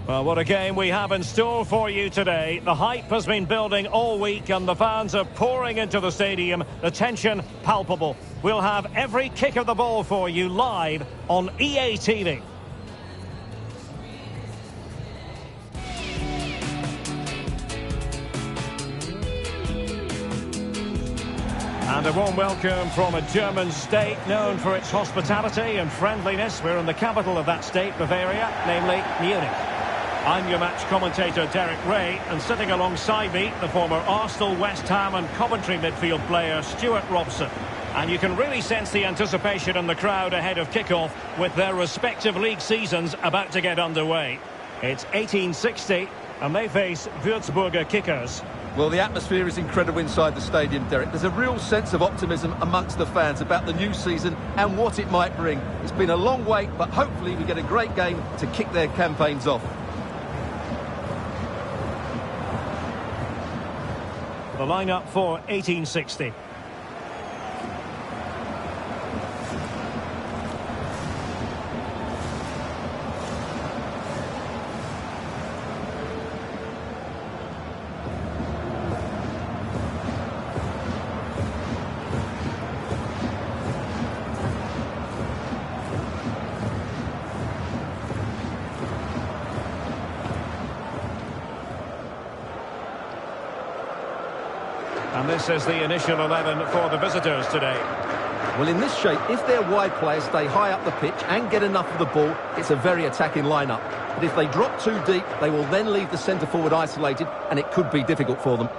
Well, what a game we have in store for you today. The hype has been building all week and the fans are pouring into the stadium. The tension palpable. We'll have every kick of the ball for you live on EA TV. And a warm welcome from a German state known for its hospitality and friendliness. We're in the capital of that state, Bavaria, namely Munich. I'm your match commentator, Derek Ray, and sitting alongside me, the former Arsenal, West Ham and Coventry midfield player, Stuart Robson. And you can really sense the anticipation in the crowd ahead of kickoff with their respective league seasons about to get underway. It's 1860, and they face Würzburger kickers. Well, the atmosphere is incredible inside the stadium, Derek. There's a real sense of optimism amongst the fans about the new season and what it might bring. It's been a long wait, but hopefully we get a great game to kick their campaigns off. The lineup for 1860. And this is the initial 11 for the visitors today. Well, in this shape, if their wide players stay high up the pitch and get enough of the ball, it's a very attacking lineup. But if they drop too deep, they will then leave the centre-forward isolated, and it could be difficult for them.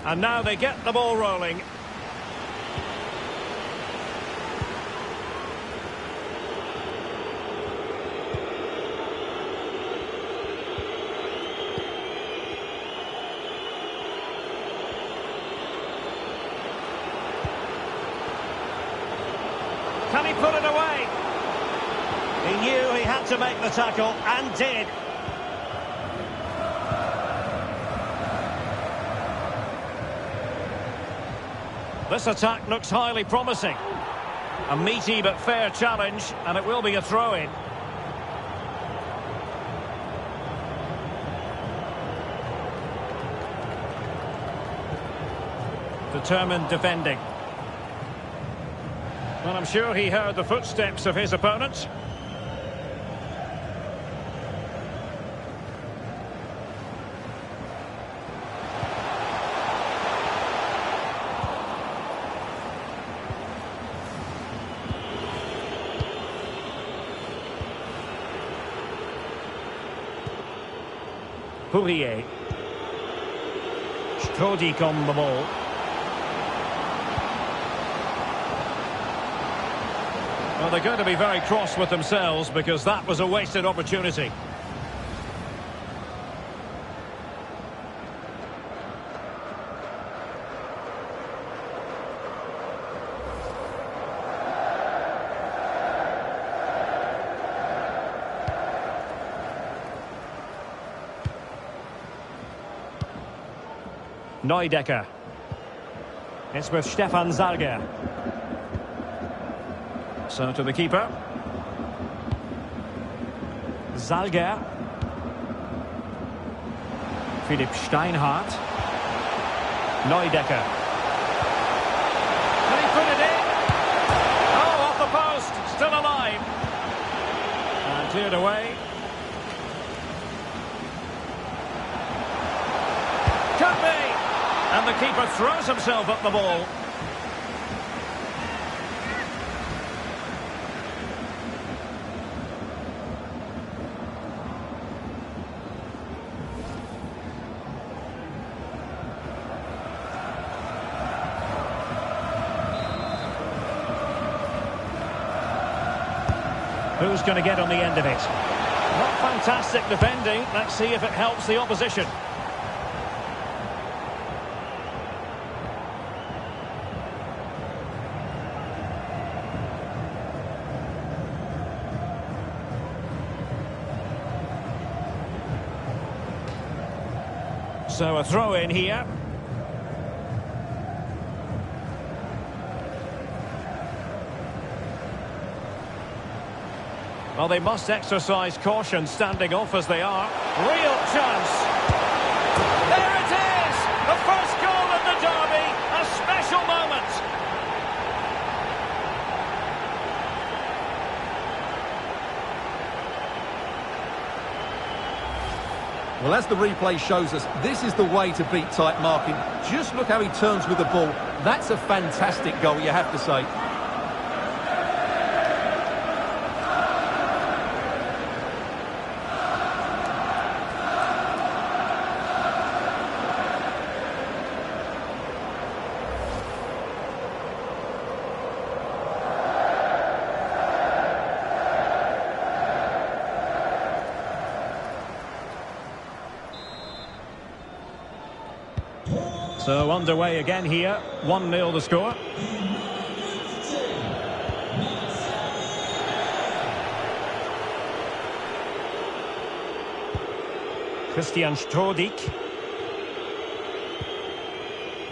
And now they get the ball rolling. Can he put it away? He knew he had to make the tackle and did. This attack looks highly promising. A meaty but fair challenge, and it will be a throw-in. Determined defending. Well, I'm sure he heard the footsteps of his opponent. Pourier. Strodik on the ball. Well, they're going to be very cross with themselves because that was a wasted opportunity. Neudecker. It's with Stefan Zalger. So to the keeper. Zalger. Philipp Steinhardt. Neudecker. Can he put it in? Oh, off the post. Still alive. And cleared away. Could be. And the keeper throws himself at the ball. Who's going to get on the end of it? Not fantastic defending. Let's see if it helps the opposition. So a throw in here. Well, they must exercise caution standing off as they are. Real chance. There it is! The first goal of the derby. A special moment. Well, as the replay shows us, this is the way to beat tight marking. Just look how he turns with the ball. That's a fantastic goal, you have to say. So underway again here, 1-0 the score. Christian Strodik.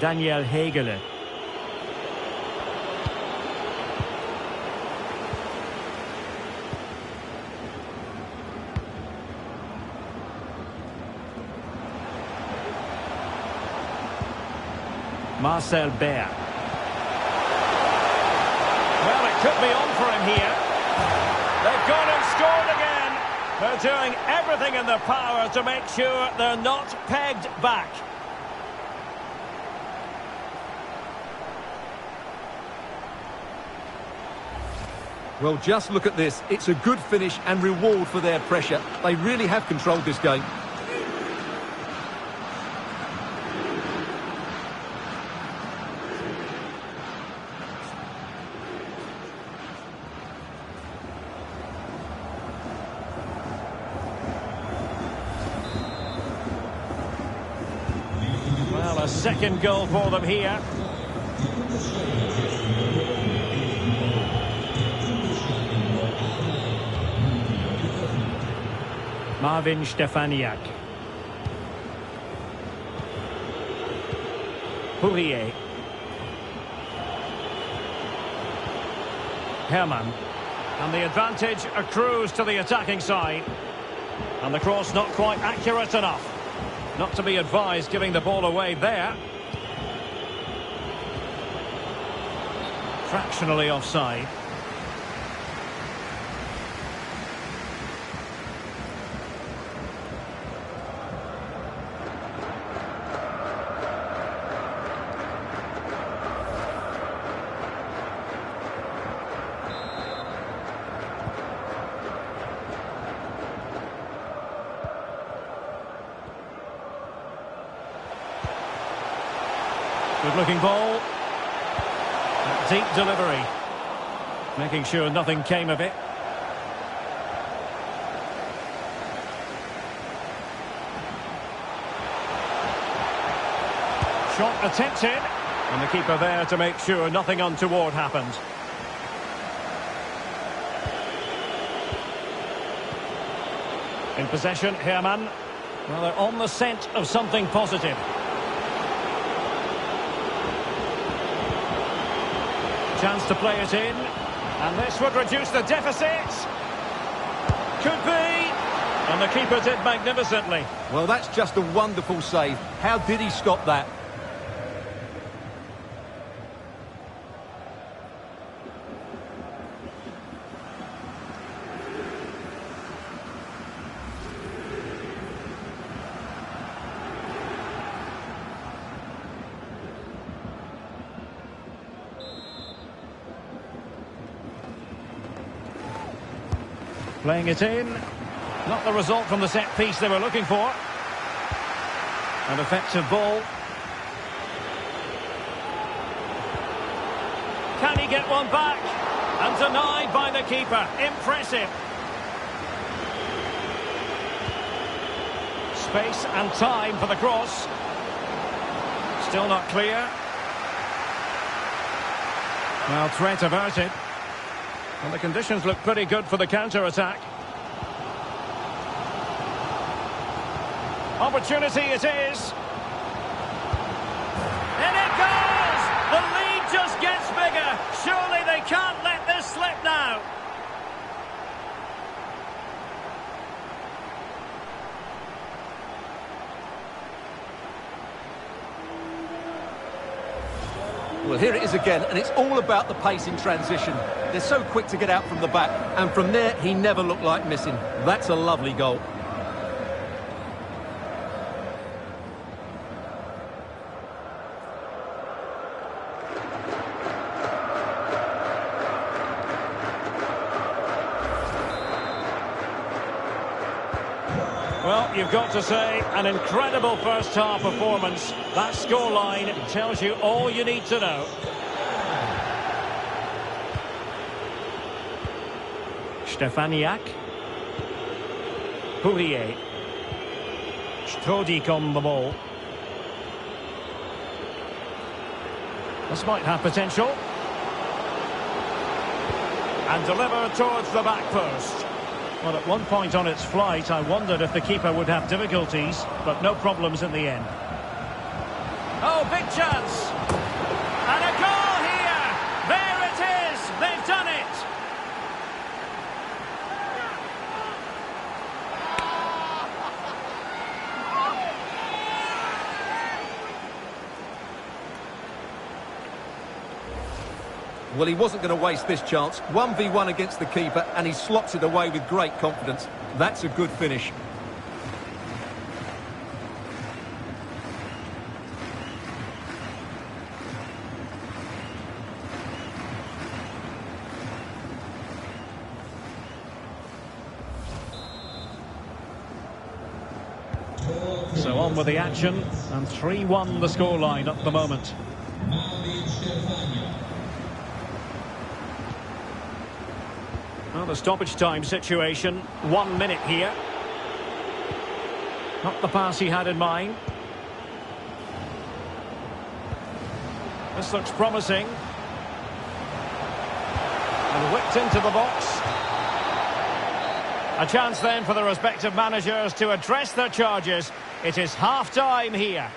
Daniel Hegele. Marcel Baer. Well, it could be on for him here. They've gone and scored again. They're doing everything in their power to make sure they're not pegged back. Well, just look at this. It's a good finish and reward for their pressure. They really have controlled this game. Well, a second goal for them here. Marvin Stefaniak. Pourier. Herman. And the advantage accrues to the attacking side. And the cross not quite accurate enough. Not to be advised giving the ball away there. Fractionally offside. Good looking ball. Deep delivery. Making sure nothing came of it. Shot attempted. And the keeper there to make sure nothing untoward happened. In possession, Herman. Well, they're on the scent of something positive. Chance to play it in. And this would reduce the deficit. Could be. And the keeper did magnificently. Well, that's just a wonderful save. How did he stop that? Playing it in. Not the result from the set piece they were looking for. An effective ball. Can he get one back? And denied by the keeper. Impressive. space and time for the cross. Still not clear. Well, threat averted. And the conditions look pretty good for the counter-attack. Opportunity it is. In it goes! The lead just gets bigger. Surely they can't let this slip now. Well, here it is again, and it's all about the pace in transition. They're so quick to get out from the back, and from there, he never looked like missing. That's a lovely goal. Well, you've got to say, an incredible first-half performance. That scoreline tells you all you need to know. Stefaniak. Pourier. Strodik on the ball. This might have potential. And delivered towards the back post. Well, at one point on its flight, I wondered if the keeper would have difficulties, but no problems in the end. Oh, big chance! And a goal here! There it is! They've done it! Well, he wasn't going to waste this chance. 1v1 against the keeper, and he slots it away with great confidence. That's a good finish. So on with the action, and 3-1 the scoreline at the moment. Well, the stoppage time situation, 1 minute here. Not the pass he had in mind. This looks promising. And whipped into the box. A chance then for the respective managers to address their charges. It is half-time here.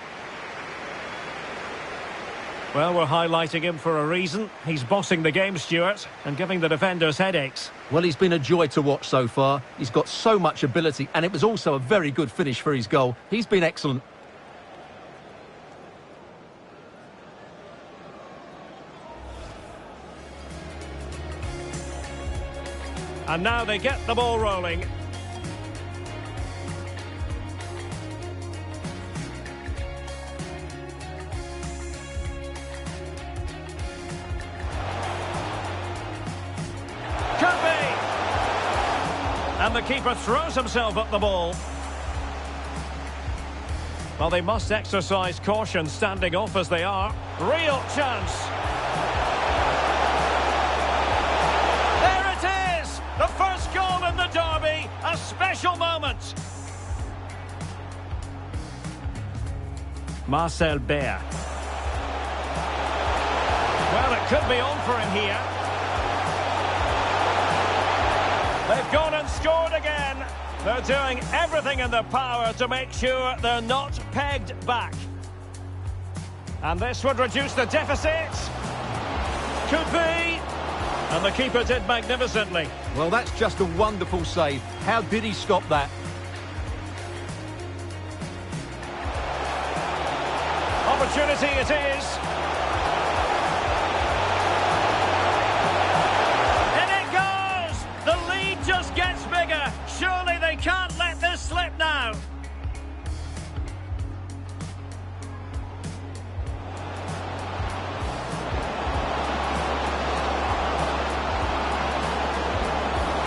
Well, we're highlighting him for a reason. He's bossing the game, Stuart, and giving the defenders headaches. Well, he's been a joy to watch so far. He's got so much ability, and it was also a very good finish for his goal. He's been excellent. And now they get the ball rolling. Could be. And the keeper throws himself at the ball. Well, they must exercise caution standing off as they are. Real chance. There it is! The first goal in the derby. A special moment. Marcel Baer. Well, it could be on for him here. They've gone and scored again. They're doing everything in their power to make sure they're not pegged back. And this would reduce the deficit. Could be. And the keeper did magnificently. Well, that's just a wonderful save. How did he stop that? Opportunity it is. Just gets bigger. Surely they can't let this slip now.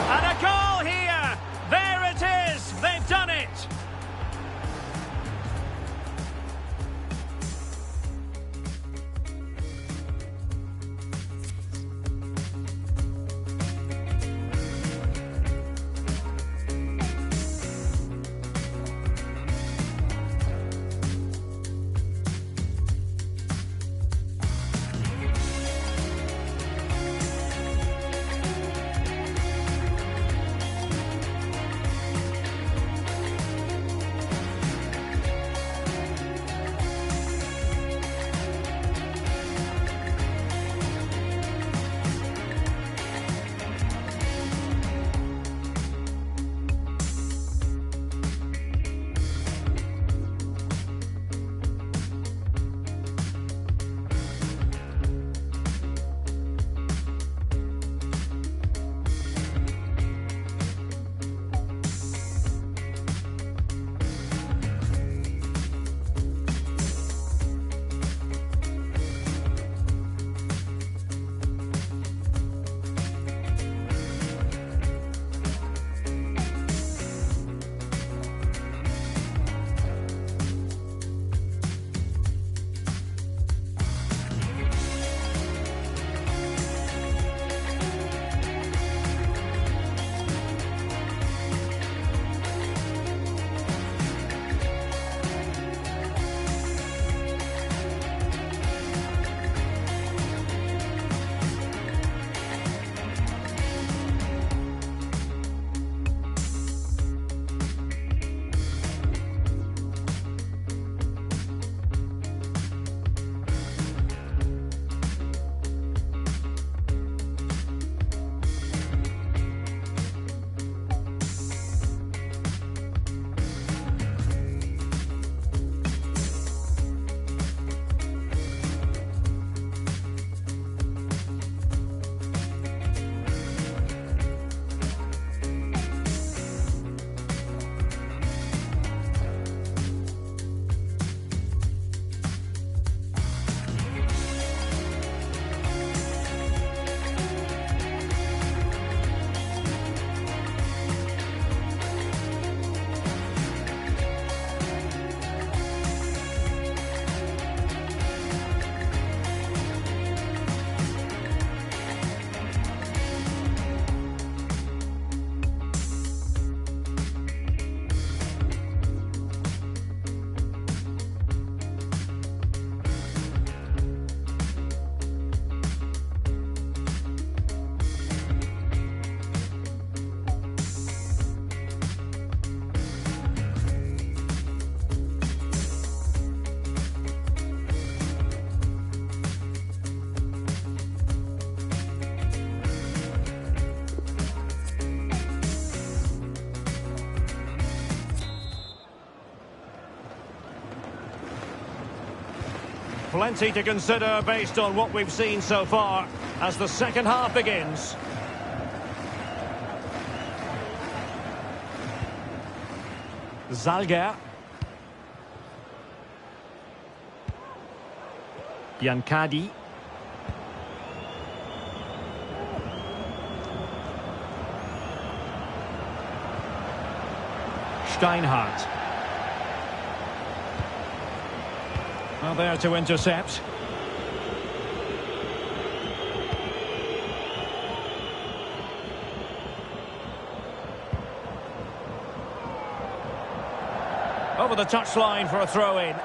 And a goal here. There it is. They've done it. Plenty to consider based on what we've seen so far as the second half begins. Zalga. Yankadi. Steinhardt. Well, there to intercept. Over the touchline for a throw-in.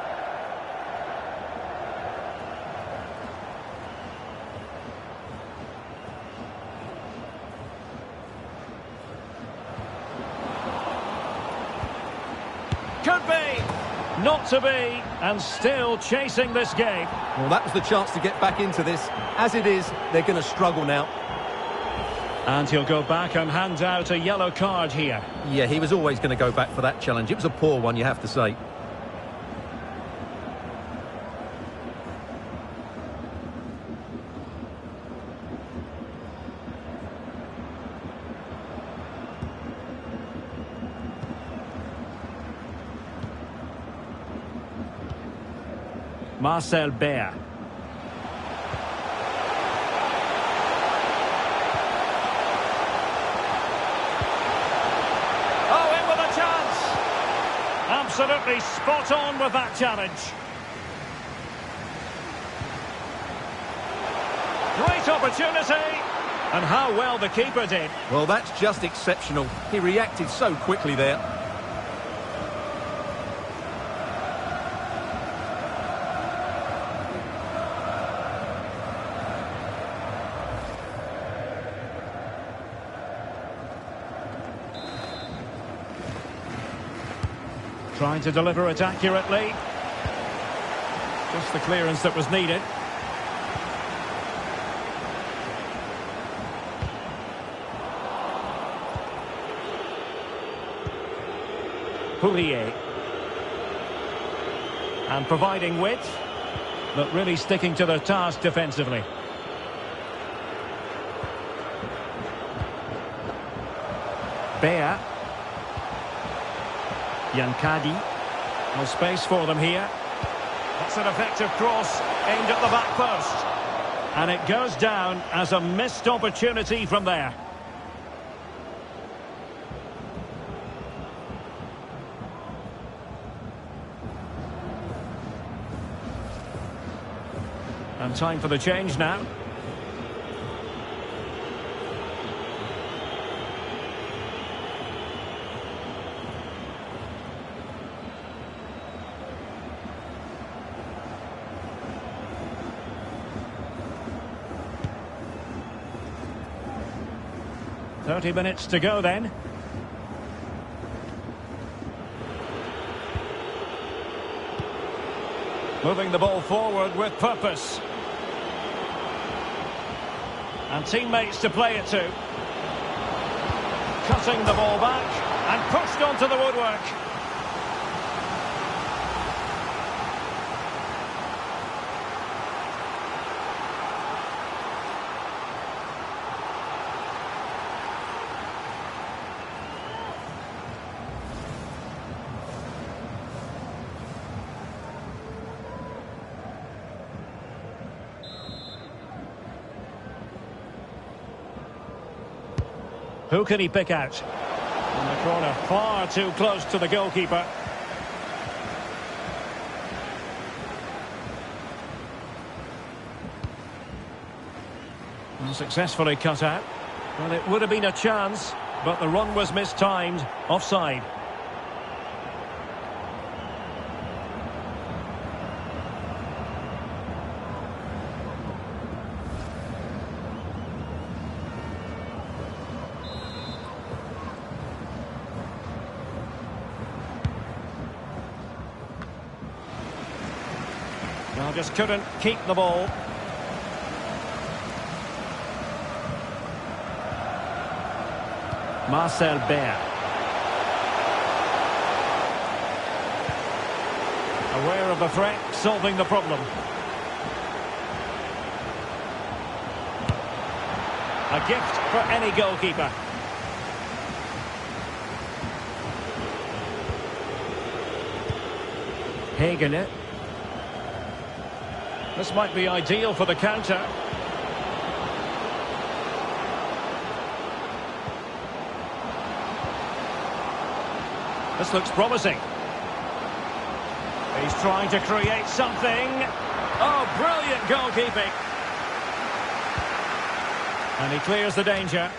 Could be, not to be, and still chasing this game. Well, that was the chance to get back into this. As it is, they're going to struggle now. And he'll go back and hand out a yellow card here. Yeah, he was always going to go back for that challenge. It was a poor one, you have to say. Marcel Baer. Oh, in with a chance. Absolutely spot on with that challenge. Great opportunity. And how well the keeper did. Well, that's just exceptional. He reacted so quickly there. Trying to deliver it accurately. Just the clearance that was needed. Poulier. And providing width, but really sticking to their task defensively. Baer. Yankadi. No space for them here. That's an effective cross aimed at the back post. And it goes down as a missed opportunity from there. And time for the change now. "30 minutes to go then." Moving the ball forward with purpose. And teammates to play it to. Cutting the ball back and pushed onto the woodwork. Who can he pick out? In the corner, far too close to the goalkeeper. Well, successfully cut out. Well, it would have been a chance, but the run was mistimed. Offside. Well, just couldn't keep the ball. Marcel Baer. Aware of the threat, solving the problem. A gift for any goalkeeper. Hagen. This might be ideal for the counter. This looks promising. He's trying to create something. Oh, brilliant goalkeeping. And he clears the danger.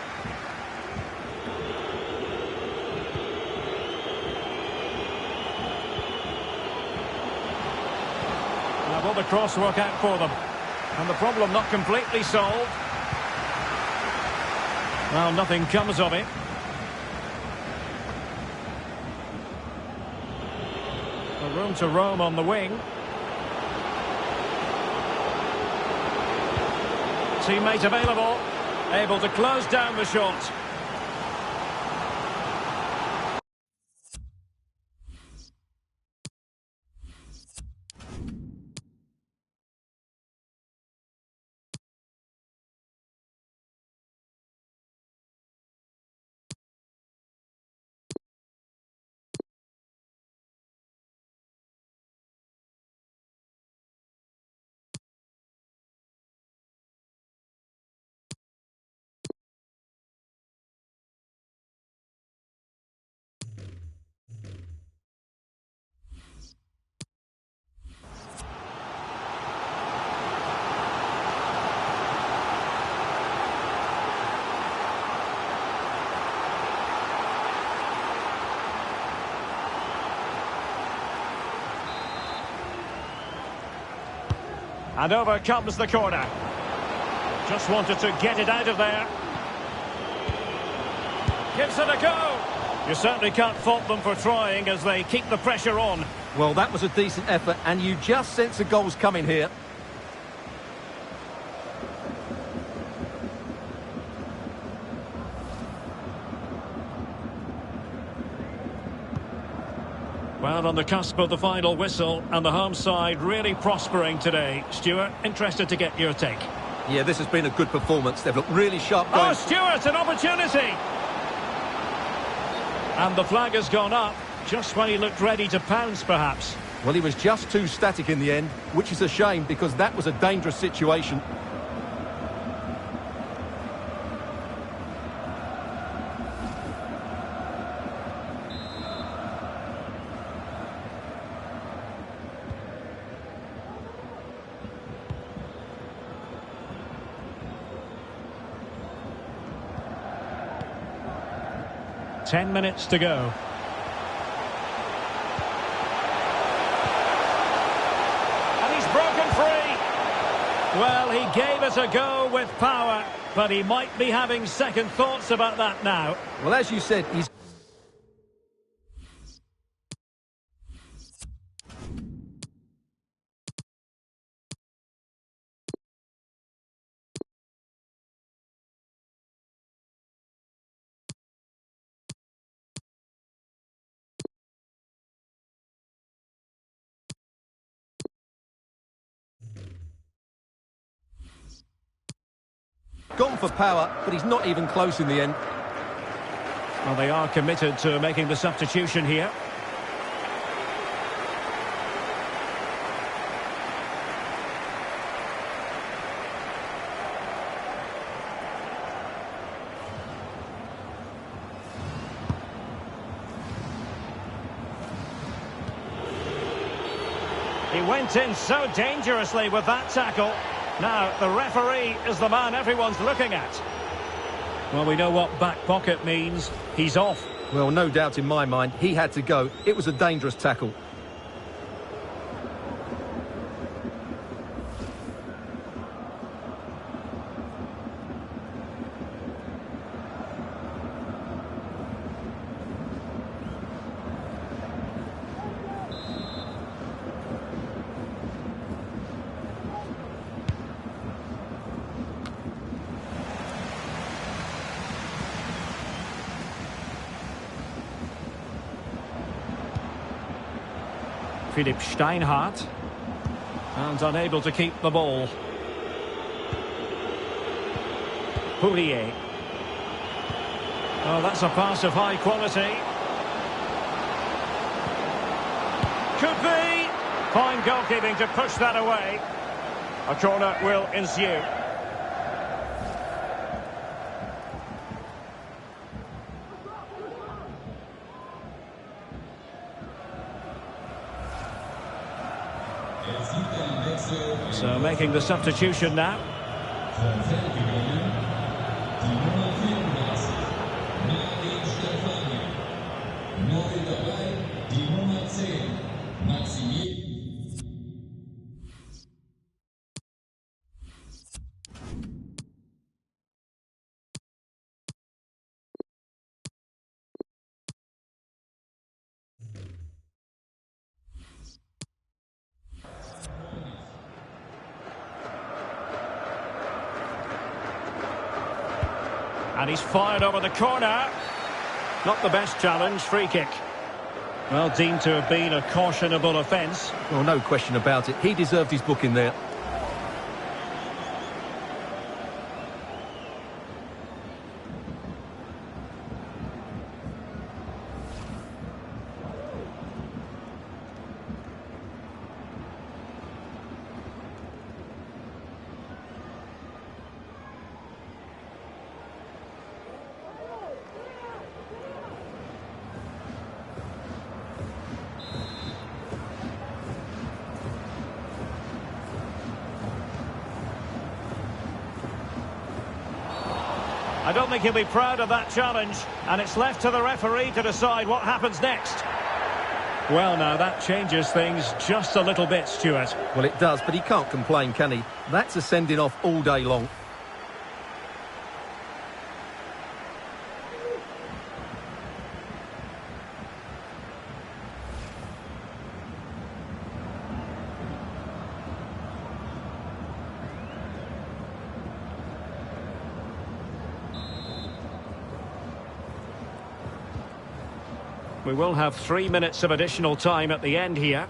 Now, will the cross work out for them? And the problem not completely solved. Well, nothing comes of it. Room to roam on the wing. Teammate available, able to close down the shot. And over comes the corner. Just wanted to get it out of there. Gives it a go. You certainly can't fault them for trying as they keep the pressure on. Well, that was a decent effort, and you just sense the goals coming here. Well, on the cusp of the final whistle, and the home side really prospering today. Stuart, interested to get your take. Yeah, this has been a good performance. They've looked really sharp going. Oh, Stuart, an opportunity! And the flag has gone up, just when he looked ready to pounce, perhaps. Well, he was just too static in the end, which is a shame because that was a dangerous situation. Ten minutes to go. And he's broken free. Well, he gave it a go with power, but he might be having second thoughts about that now. Well, as you said, he's... gone for power, but he's not even close in the end. Well, they are committed to making the substitution here. He went in so dangerously with that tackle. Now, the referee is the man everyone's looking at. Well, we know what back pocket means. He's off. Well, no doubt in my mind, he had to go. It was a dangerous tackle. Philipp Steinhardt. And unable to keep the ball. Pourier. Oh, that's a pass of high quality. Could be. Fine goalkeeping to push that away. A corner will ensue. So making the substitution now. And he's fired over the corner. Not the best challenge, free kick. Well, deemed to have been a cautionable offence. Well, no question about it. He deserved his booking there. I don't think he'll be proud of that challenge, and it's left to the referee to decide what happens next. Well, now, that changes things just a little bit, Stuart. Well, it does, but he can't complain, can he? That's a sending off all day long. We will have 3 minutes of additional time at the end here.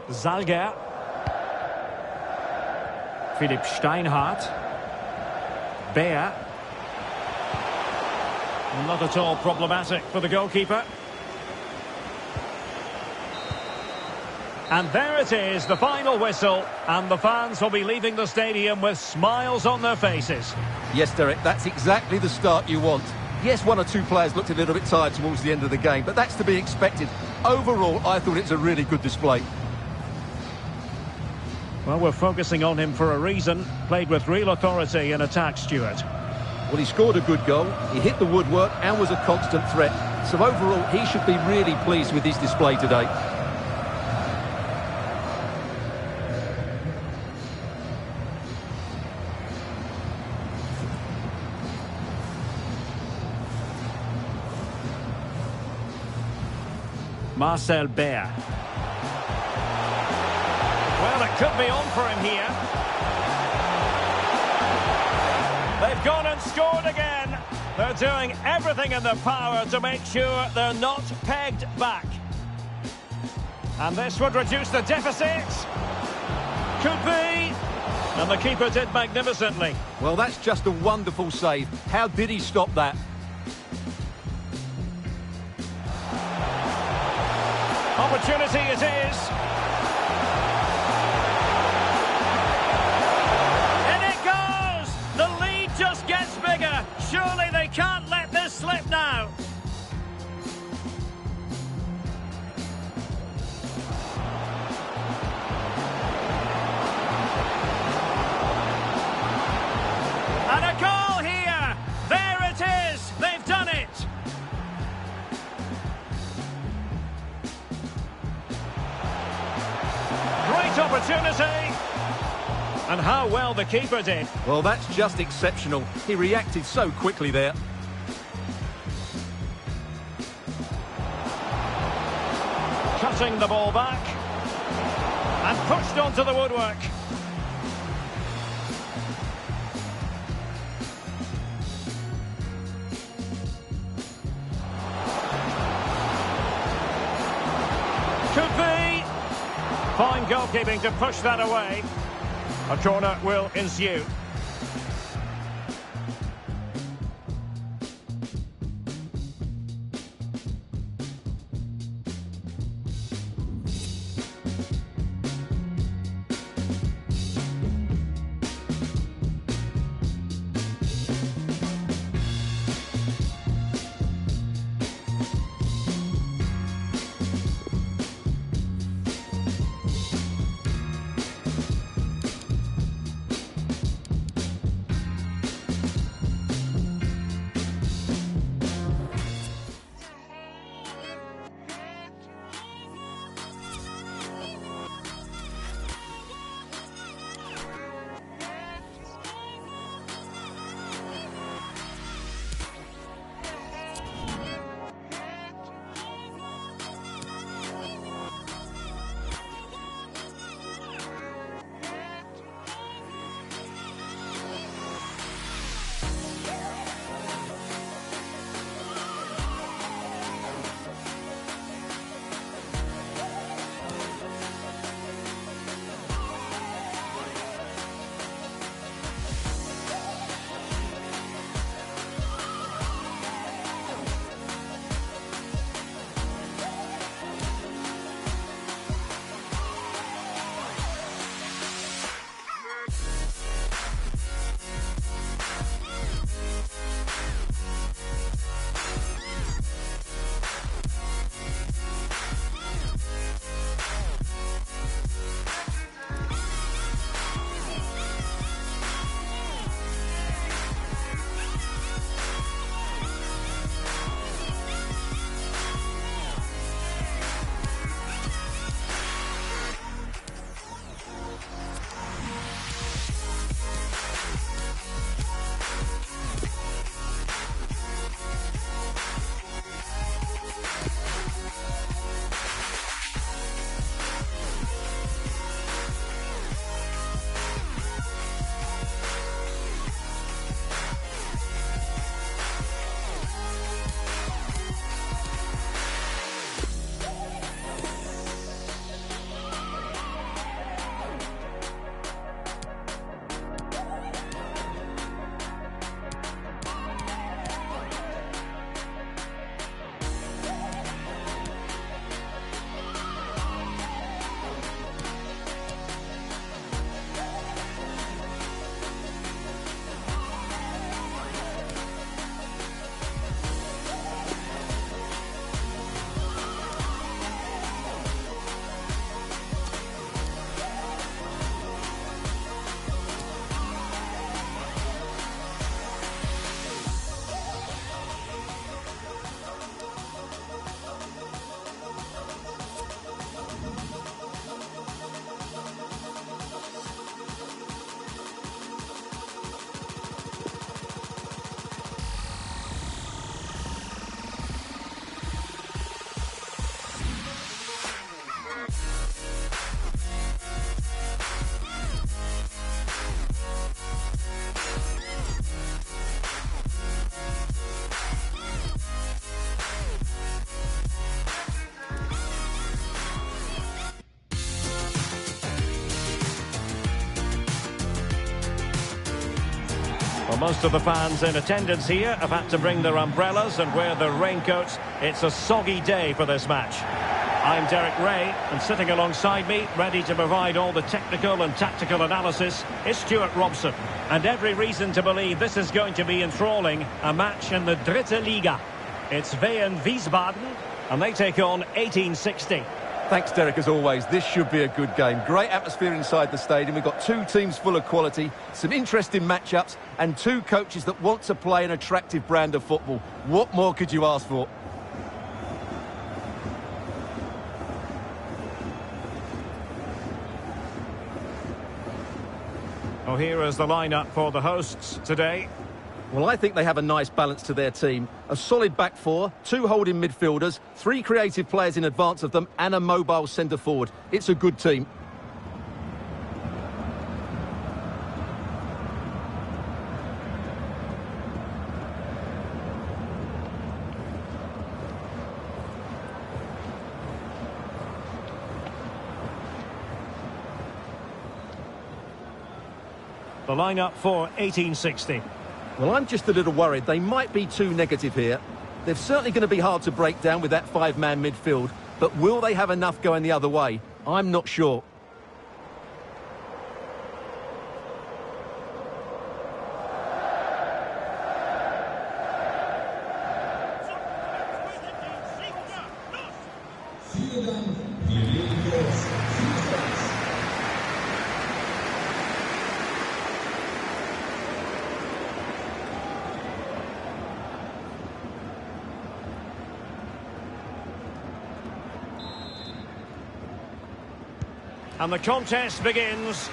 Zalger. Philipp Steinhardt. Beer. Not at all problematic for the goalkeeper. And there it is, the final whistle, and the fans will be leaving the stadium with smiles on their faces. Yes, Derek, that's exactly the start you want. Yes, one or two players looked a little bit tired towards the end of the game, but that's to be expected. Overall, I thought it was a really good display. Well, we're focusing on him for a reason. Played with real authority in attack, Stuart. Well, he scored a good goal, he hit the woodwork and was a constant threat. So overall, he should be really pleased with his display today. Marcel Beer. Well, it could be on for him here. They've gone and scored again. They're doing everything in their power to make sure they're not pegged back. And this would reduce the deficit. Could be. And the keeper did magnificently. Well, that's just a wonderful save. How did he stop that? Opportunity it is. In it goes! The lead just gets bigger. Surely they can't let this slip now. And a goal here. There it is. They've done it. Opportunity. And how well the keeper did. Well, that's just exceptional. He reacted so quickly there. Cutting the ball back. And pushed onto the woodwork. Could be. Fine goalkeeping to push that away. A corner will ensue. Well, most of the fans in attendance here have had to bring their umbrellas and wear their raincoats. It's a soggy day for this match. I'm Derek Ray, and sitting alongside me, ready to provide all the technical and tactical analysis, is Stuart Robson. And every reason to believe this is going to be enthralling, a match in the Dritte Liga. It's Wien Wiesbaden, and they take on 1860. Thanks, Derek, as always. This should be a good game. Great atmosphere inside the stadium. We've got two teams full of quality, some interesting matchups, and two coaches that want to play an attractive brand of football. What more could you ask for? Well, here is the lineup for the hosts today. Well, I think they have a nice balance to their team. A solid back four, two holding midfielders, three creative players in advance of them, and a mobile centre-forward. It's a good team. The lineup for 1860. Well, I'm just a little worried. They might be too negative here. They're certainly going to be hard to break down with that five-man midfield, but will they have enough going the other way? I'm not sure. And the contest begins.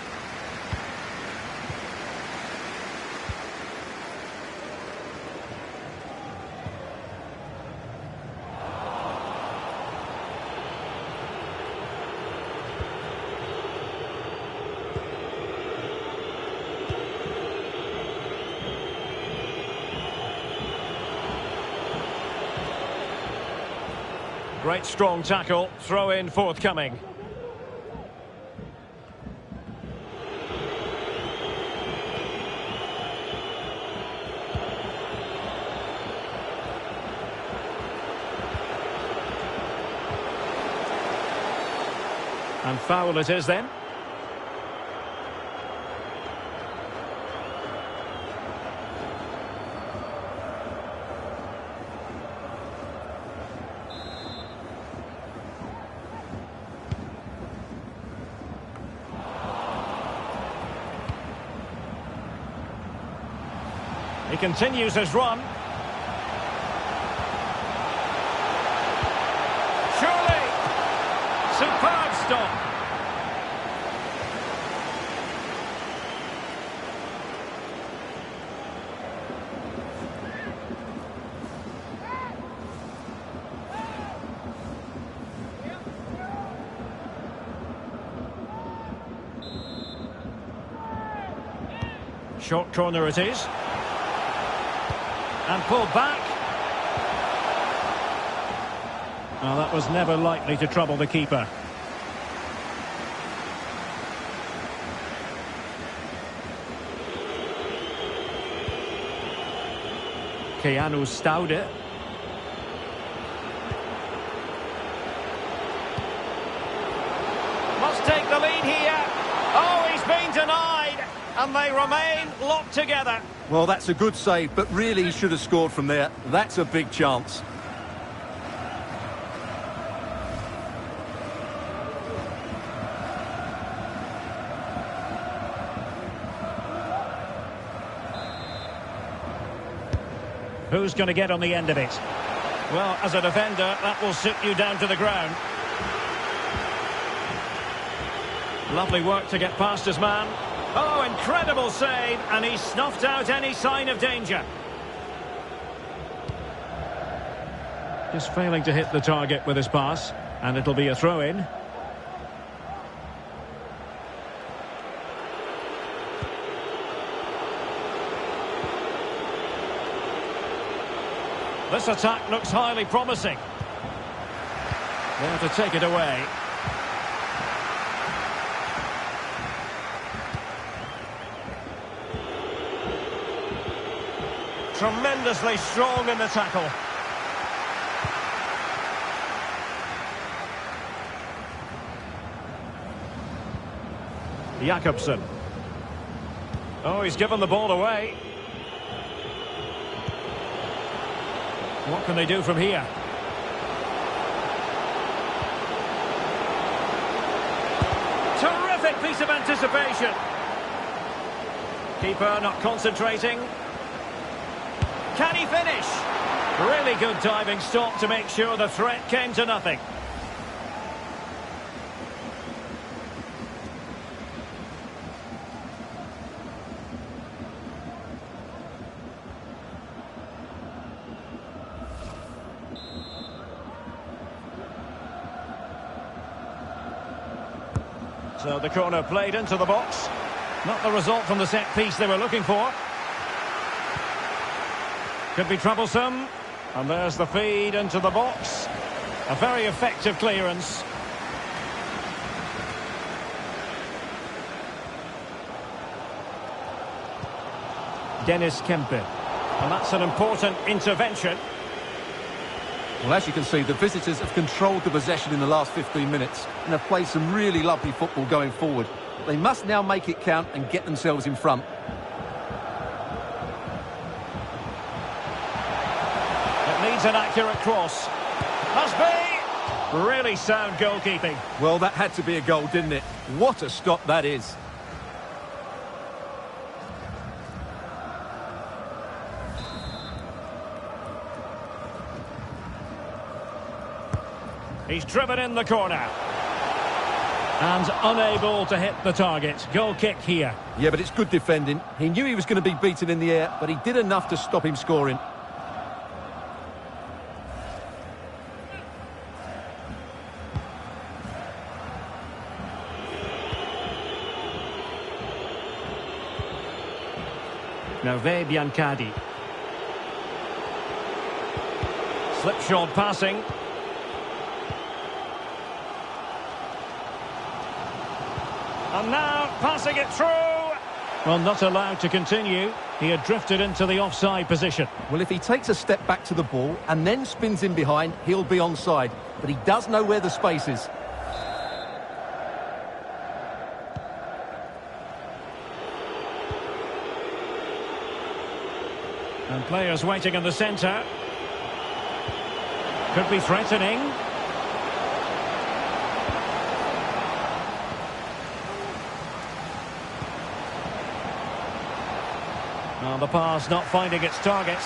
Great strong tackle, throw in forthcoming. And foul it is then. He continues his run. Surely! Superb stop. Short corner it is. And pulled back. Well, that was never likely to trouble the keeper. Keanu Staude. Must take the lead here. Oh, he's been denied. And they remain locked together. Well, that's a good save, but really he should have scored from there. That's a big chance. Who's going to get on the end of it? Well, as a defender, that will sit you down to the ground. Lovely work to get past his man. Oh, incredible save, and he snuffed out any sign of danger. Just failing to hit the target with his pass, and it'll be a throw-in. This attack looks highly promising. There to take it away. Tremendously strong in the tackle. Jakobsen. Oh, he's given the ball away. What can they do from here? Terrific piece of anticipation. Keeper not concentrating. Can he finish? Really good diving stop to make sure the threat came to nothing. So the corner played into the box. Not the result from the set piece they were looking for. Could be troublesome. And there's the feed into the box. A very effective clearance. Dennis Kempe. And that's an important intervention. Well, as you can see, the visitors have controlled the possession in the last 15 minutes and have played some really lovely football going forward. They must now make it count and get themselves in front. It needs an accurate cross. Must be! Really sound goalkeeping. Well, that had to be a goal, didn't it? What a stop that is. He's driven in the corner. And unable to hit the target. Goal kick here. Yeah, but it's good defending. He knew he was going to be beaten in the air, but he did enough to stop him scoring. Nerve Biancadi. Slipshod passing. And now passing it through. Well, not allowed to continue. He had drifted into the offside position. Well, if he takes a step back to the ball and then spins in behind, he'll be onside. But he does know where the space is. And players waiting in the centre. Could be threatening. Now the pass not finding its target.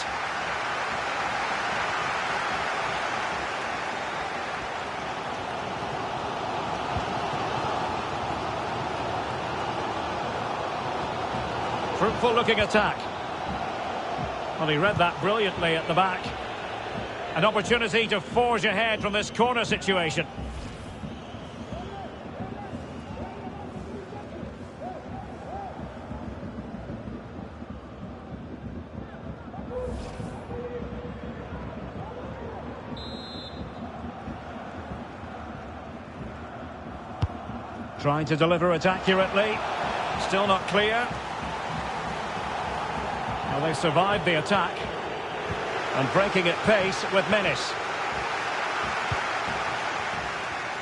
Fruitful looking attack. Well, he read that brilliantly at the back. An opportunity to forge ahead from this corner situation. Trying to deliver it accurately. Still not clear. Well, they survived the attack. And breaking at pace with menace.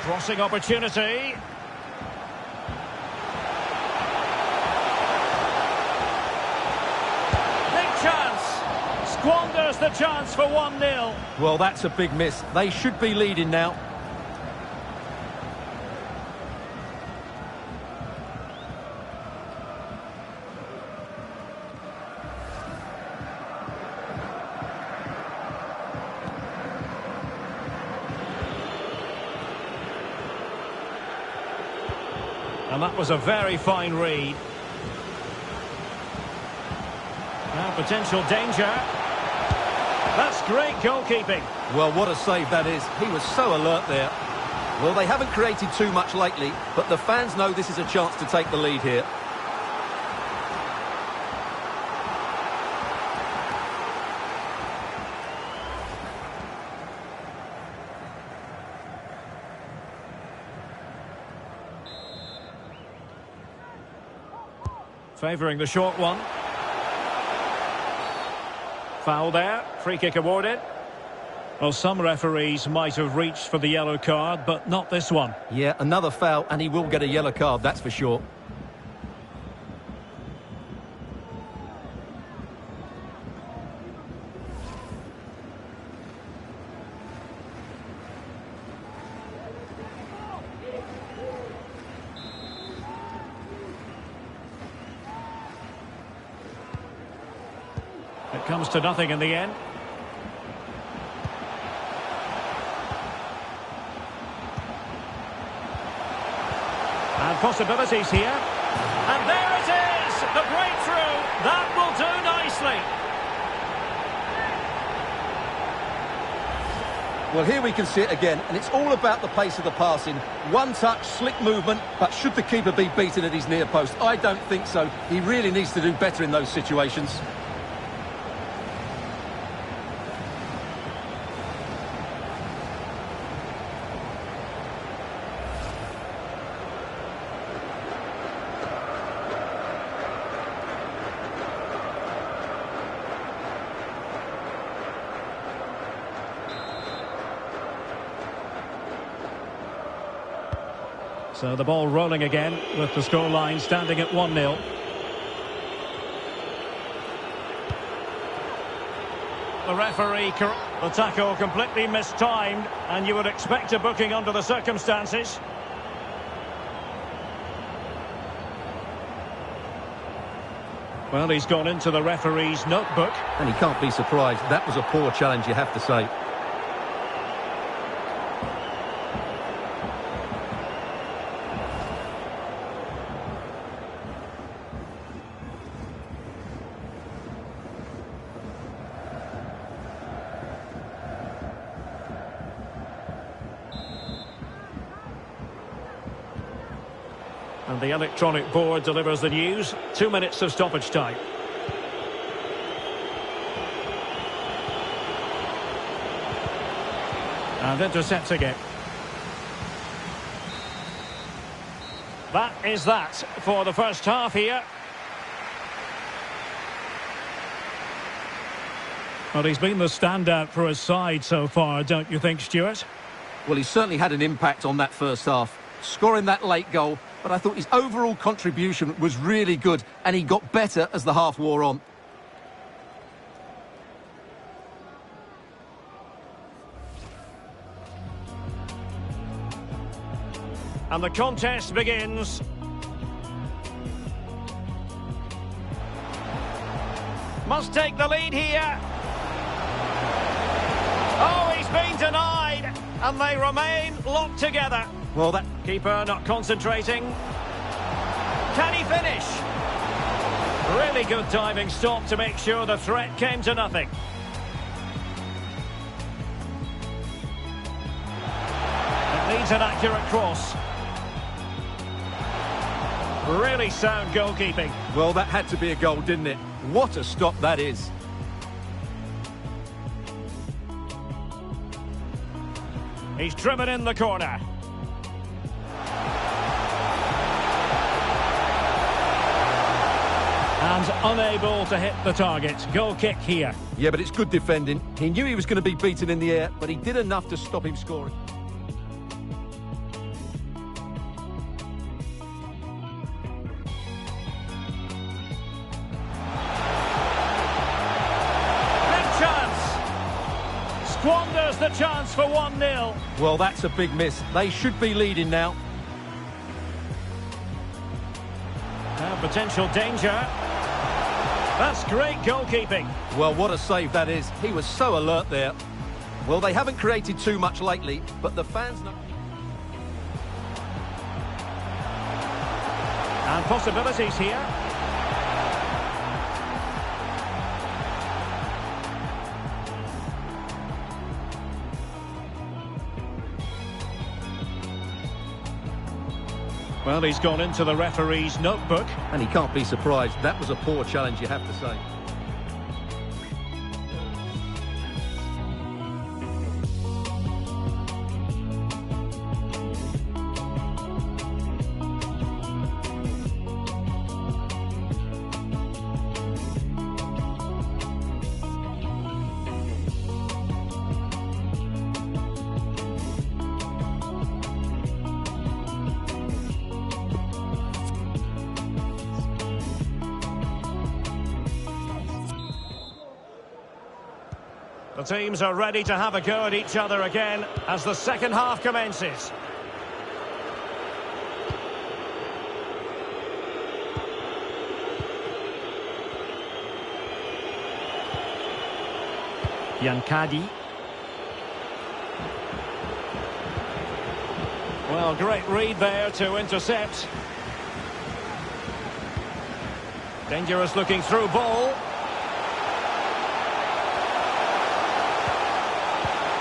Crossing opportunity. Big chance. Squanders the chance for 1-0. Well, that's a big miss. They should be leading now. And that was a very fine read. Now potential danger. That's great goalkeeping. Well, what a save that is. He was so alert there. Well, they haven't created too much lately, but the fans know this is a chance to take the lead here. Favouring the short one. Foul there. Free kick awarded. Well, some referees might have reached for the yellow card, but not this one. Yeah, another foul, and he will get a yellow card, that's for sure. It comes to nothing in the end. And possibilities here. And there it is! The breakthrough! That will do nicely. Well, here we can see it again, and it's all about the pace of the passing. One touch, slick movement, but should the keeper be beaten at his near post? I don't think so. He really needs to do better in those situations. So the ball rolling again with the scoreline standing at 1-0. The referee, the tackle completely mistimed, and you would expect a booking under the circumstances. Well, he's gone into the referee's notebook. And he can't be surprised. That was a poor challenge, you have to say. And the electronic board delivers the news. 2 minutes of stoppage time. And intercepting it. That is that for the first half here. Well, he's been the standout for his side so far, don't you think, Stuart? Well, he certainly had an impact on that first half, scoring that late goal. But I thought his overall contribution was really good, and he got better as the half wore on. And the contest begins. Must take the lead here. Oh, he's been denied, and they remain locked together. Well, that Keeper not concentrating. Can he finish? Really good diving stop to make sure the threat came to nothing. It needs an accurate cross. Really sound goalkeeping. Well, that had to be a goal, didn't it? What a stop that is. He's driven in the corner. And unable to hit the target. Goal kick here. Yeah, but it's good defending. He knew he was going to be beaten in the air, but he did enough to stop him scoring. Big chance. Squanders the chance for 1-0. Well, that's a big miss. They should be leading now. Now potential danger. That's great goalkeeping. Well, what a save that is. He was so alert there. Well, they haven't created too much lately, but the fans know. And possibilities here. Well, he's gone into the referee's notebook. And he can't be surprised. That was a poor challenge, you have to say. The teams are ready to have a go at each other again as the second half commences. Yankadi. Well, great read there to intercept. Dangerous looking through ball.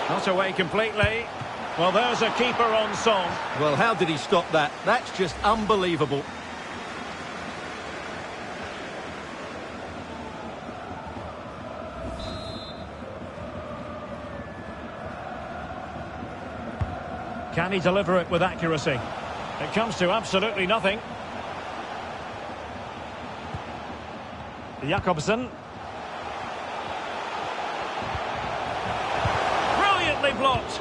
Not away completely. Well, there's a keeper on song. Well, how did he stop that? That's just unbelievable. Can he deliver it with accuracy? It comes to absolutely nothing. Jakobsen. Brilliantly blocked.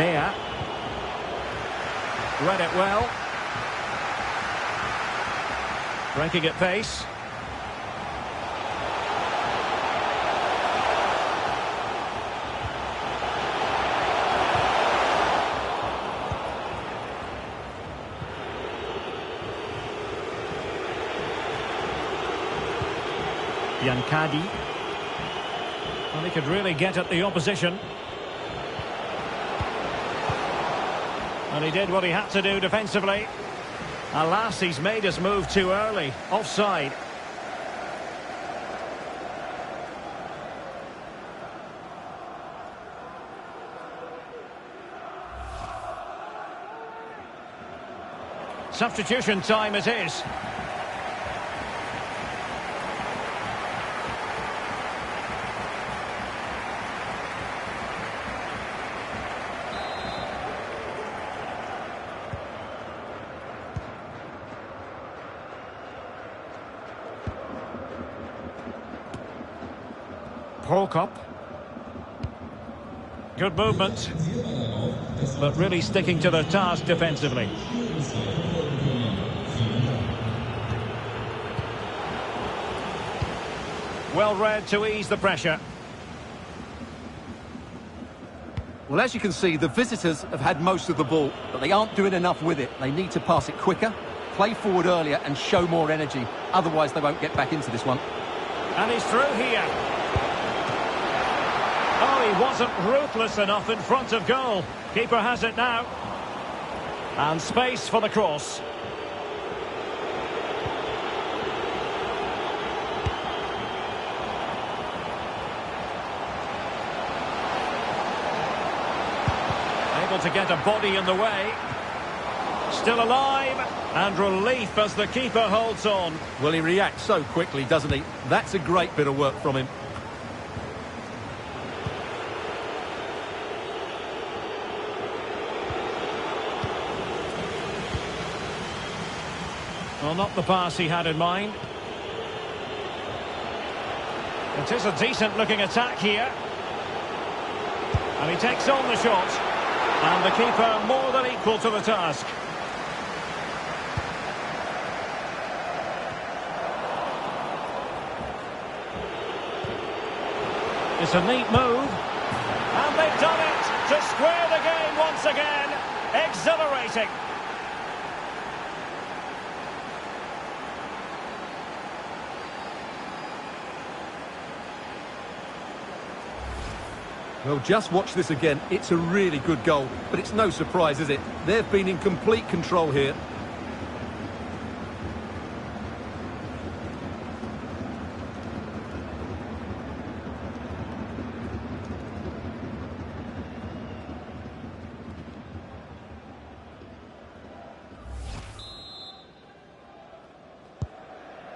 Bea. Read it well. Breaking at pace. Yankadi. Well, he could really get at the opposition. And he did what he had to do defensively. Alas, he's made his move too early. Offside. Substitution time it is. Cup. Good movement, but really sticking to their task defensively. Well read to ease the pressure. Well, as you can see, the visitors have had most of the ball, but they aren't doing enough with it. They need to pass it quicker, play forward earlier and show more energy. Otherwise, they won't get back into this one. And he's through here. Oh, he wasn't ruthless enough in front of goal. Keeper has it now. And space for the cross. Able to get a body in the way. Still alive. And relief as the keeper holds on. Well, he reacts so quickly, doesn't he? That's a great bit of work from him. Well, not the pass he had in mind. It is a decent-looking attack here. And he takes on the shot. And the keeper more than equal to the task. It's a neat move. And they've done it to square the game once again. Exhilarating. Well, just watch this again. It's a really good goal, but it's no surprise, is it? They've been in complete control here.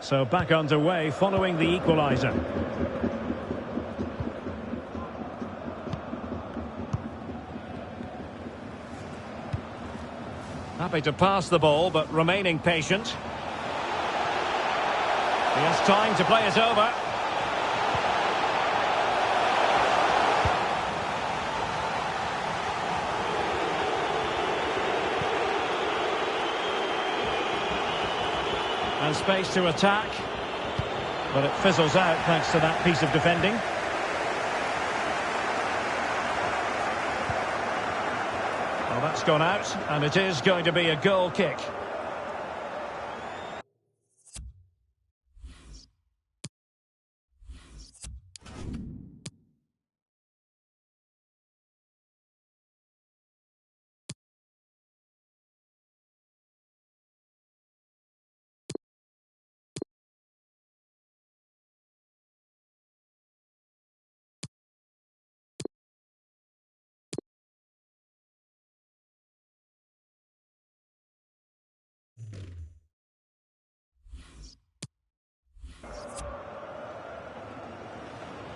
So back underway following the equaliser. Happy to pass the ball, but remaining patient. He has time to play it over. And space to attack. But it fizzles out thanks to that piece of defending. Well, that's gone out, and it is going to be a goal kick.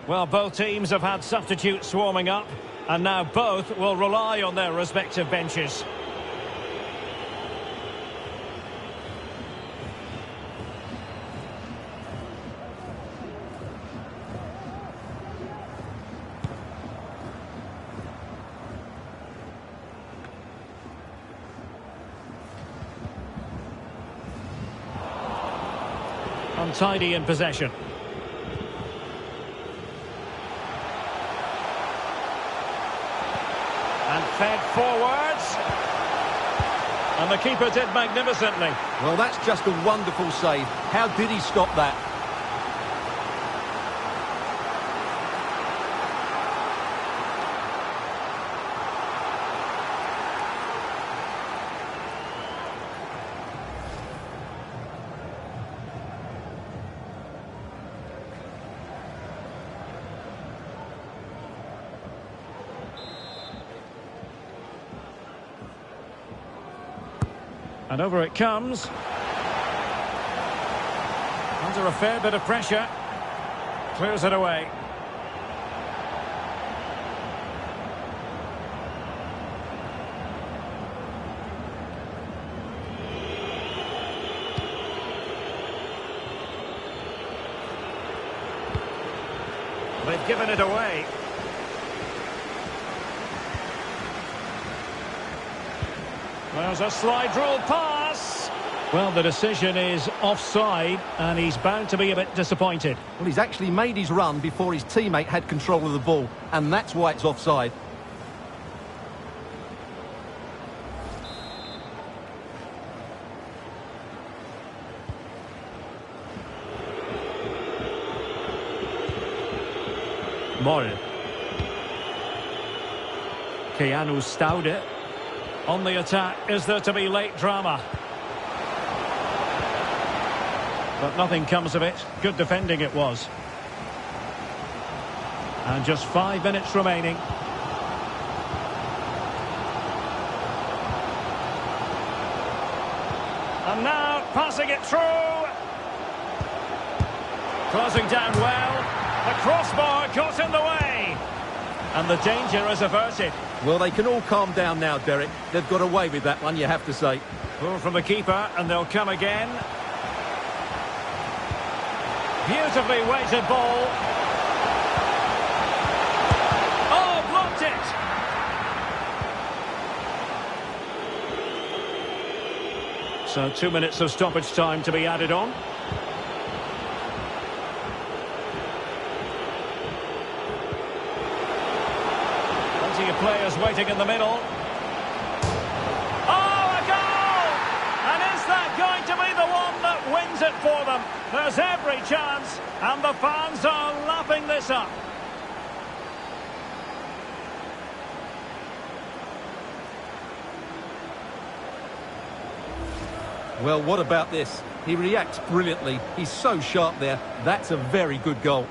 Well, both teams have had substitutes swarming up, and now both will rely on their respective benches. Untidy in possession. And fed forwards. And the keeper did magnificently. Well, that's just a wonderful save. How did he stop that? And over it comes. Under a fair bit of pressure. Clears it away. They've given it away. There's a slide rule pass. Well, the decision is offside, and he's bound to be a bit disappointed. Well, he's actually made his run before his teammate had control of the ball, and that's why it's offside. Moll. Keanu Staude. On the attack, is there to be late drama? But nothing comes of it. Good defending it was. And just 5 minutes remaining. And now, passing it through. Closing down well. The crossbar got in the way. And the danger is averted. Well, they can all calm down now, Derek. They've got away with that one, you have to say. Pull from the keeper, and they'll come again. Beautifully weighted ball. Oh, blocked it! So 2 minutes of stoppage time to be added on. Plenty of players waiting in the middle. Oh, a goal! And is that going to be the one that wins it for them? There's every chance, and the fans are lapping this up. Well, what about this? He reacts brilliantly. He's so sharp there. That's a very good goal.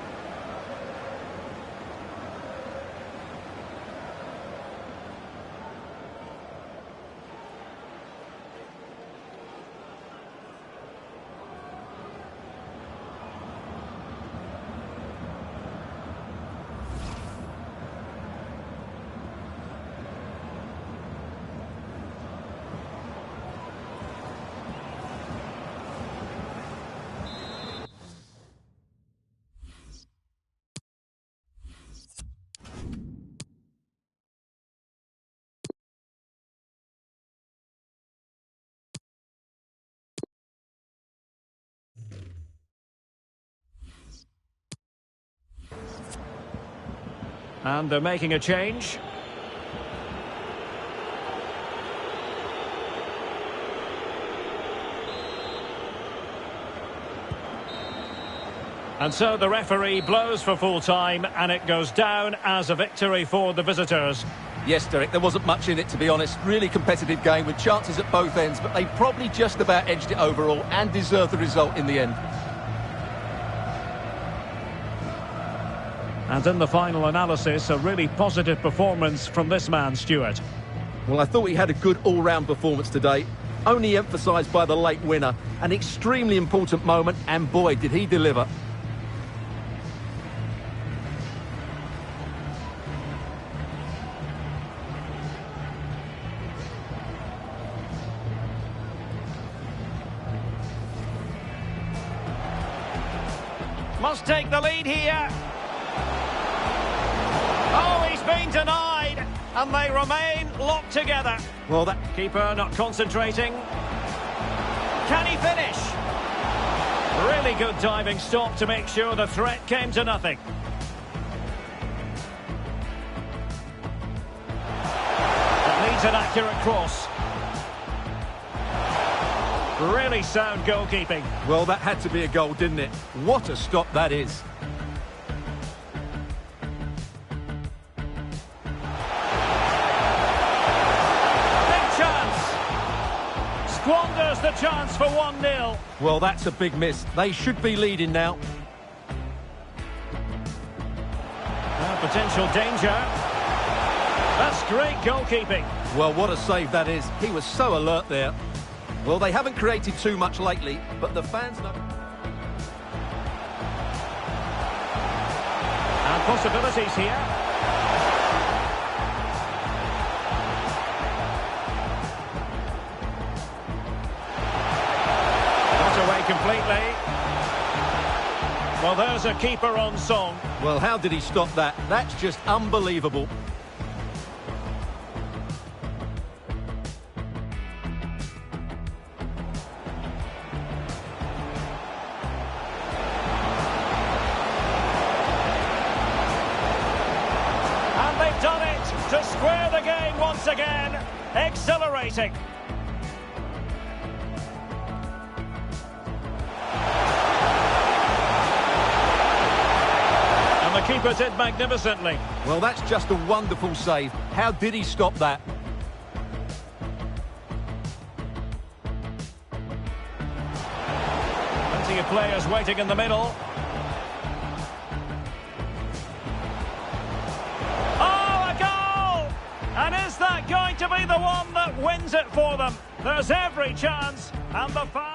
And they're making a change. And so the referee blows for full time, and it goes down as a victory for the visitors. Yes, Derek, there wasn't much in it, to be honest. Really competitive game with chances at both ends, but they probably just about edged it overall and deserved the result in the end. And in the final analysis, a really positive performance from this man, Stuart. Well, I thought he had a good all-round performance today, only emphasised by the late winner. An extremely important moment, and boy, did he deliver. Must take the lead here. Oh, he's been denied, and they remain locked together. Well, that Keeper not concentrating. Can he finish? Really good diving stop to make sure the threat came to nothing. It needs an accurate cross. Really sound goalkeeping. Well, that had to be a goal, didn't it? What a stop that is. Squanders the chance for 1-0. Well, that's a big miss. They should be leading now. Potential danger. That's great goalkeeping. Well, what a save that is. He was so alert there. Well, they haven't created too much lately, but the fans know. And possibilities here. Completely. Well, there's a keeper on song. Well, how did he stop that? That's just unbelievable. And they've done it to square the game once again. Exhilarating. The keeper did magnificently. Well, that's just a wonderful save. How did he stop that? Plenty of players waiting in the middle. Oh, a goal! And is that going to be the one that wins it for them? There's every chance, and the fans...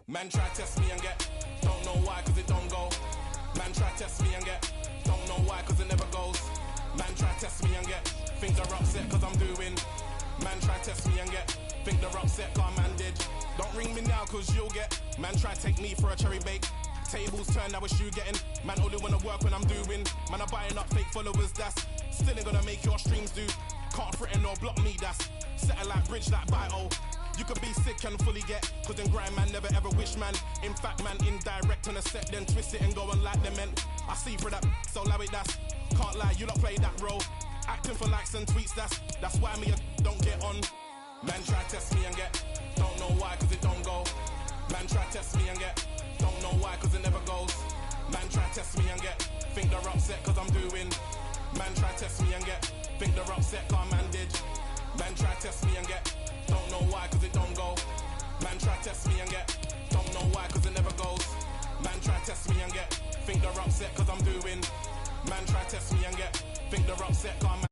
Man try test me and get, don't know why cause it don't go. Man try test me and get, don't know why cause it never goes. Man try test me and get, think they're upset cause I'm doing. Man try test me and get, think they're upset cause man did. Don't ring me now cause you'll get, man try take me for a cherry bake. Tables turn, now it's you getting. Man only wanna work when I'm doing. Man I'm buying up fake followers, that's still ain't gonna make your streams do. Can't threaten or block me, that's satellite bridge like Bio. You could be sick and fully get, cause in grind man never ever wish man. In fact man, indirect on a set, then twist it and go on like the men. I see for that, so allow it, that's can't lie, you don't play that role. Acting for likes and tweets, that's why me don't get on. Man try test me and get, don't know why cause it don't go. Man try test me and get, don't know why cause it never goes. Man try test me and get, think they're upset cause I'm doing. Man try test me and get, think they're upset cause man did. Man try test me and get, don't know why cause it don't go. Man try test me and get, don't know why cause it never goes. Man try test me and get, think they're upset cause I'm doing. Man try test me and get, think they're upset cause I'm